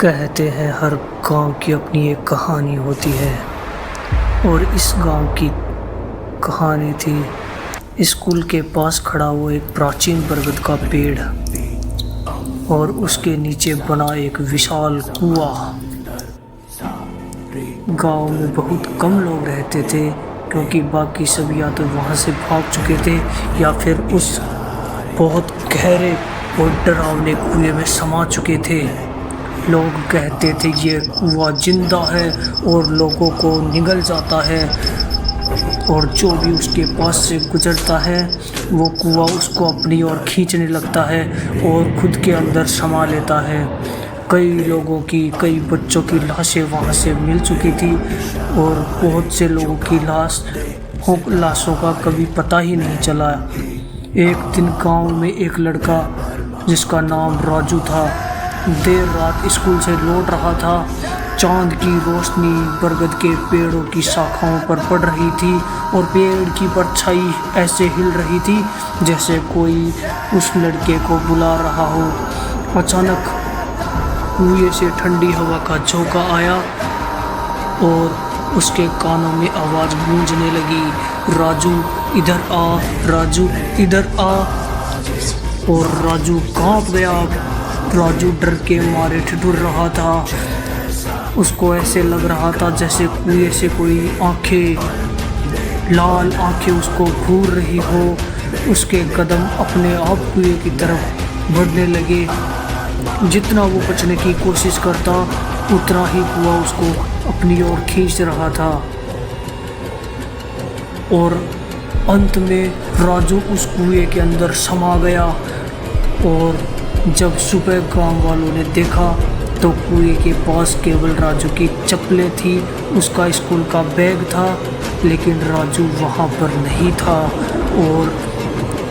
कहते हैं हर गांव की अपनी एक कहानी होती है और इस गांव की कहानी थी स्कूल के पास खड़ा हुआ एक प्राचीन बरगद का पेड़ और उसके नीचे बना एक विशाल कुआं। गांव में बहुत कम लोग रहते थे क्योंकि बाकी सब या तो वहां से भाग चुके थे या फिर उस बहुत गहरे और डरावने कुएं में समा चुके थे। लोग कहते थे ये कुआं जिंदा है और लोगों को निगल जाता है और जो भी उसके पास से गुजरता है वो कुआं उसको अपनी ओर खींचने लगता है और खुद के अंदर समा लेता है। कई लोगों की, कई बच्चों की लाशें वहाँ से मिल चुकी थी और बहुत से लोगों की लाशों का कभी पता ही नहीं चला। एक दिन गांव में एक लड़का जिसका नाम राजू था, देर रात स्कूल से लौट रहा था। चांद की रोशनी बरगद के पेड़ों की शाखाओं पर पड़ रही थी और पेड़ की परछाई ऐसे हिल रही थी जैसे कोई उस लड़के को बुला रहा हो। अचानक कुएं से ठंडी हवा का झोंका आया और उसके कानों में आवाज गूंजने लगी, राजू इधर आ, राजू इधर आ। और राजू कांप गया। राजू डर के मारे ठिठुर रहा था। उसको ऐसे लग रहा था जैसे कुएं से कोई लाल आंखें उसको घूर रही हो। उसके कदम अपने आप कुएं की तरफ बढ़ने लगे। जितना वो बचने की कोशिश करता उतना ही कुआं उसको अपनी ओर खींच रहा था और अंत में राजू उस कुएं के अंदर समा गया। और जब सुबह गांव वालों ने देखा तो कुएं के पास केवल राजू की चप्पलें थी, उसका स्कूल का बैग था, लेकिन राजू वहां पर नहीं था और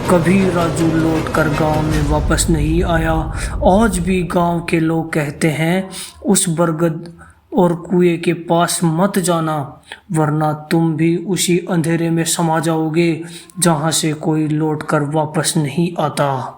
कभी राजू लौटकर गांव में वापस नहीं आया। आज भी गांव के लोग कहते हैं उस बरगद और कुएं के पास मत जाना वरना तुम भी उसी अंधेरे में समा जाओगे जहां से कोई लौटकर वापस नहीं आता।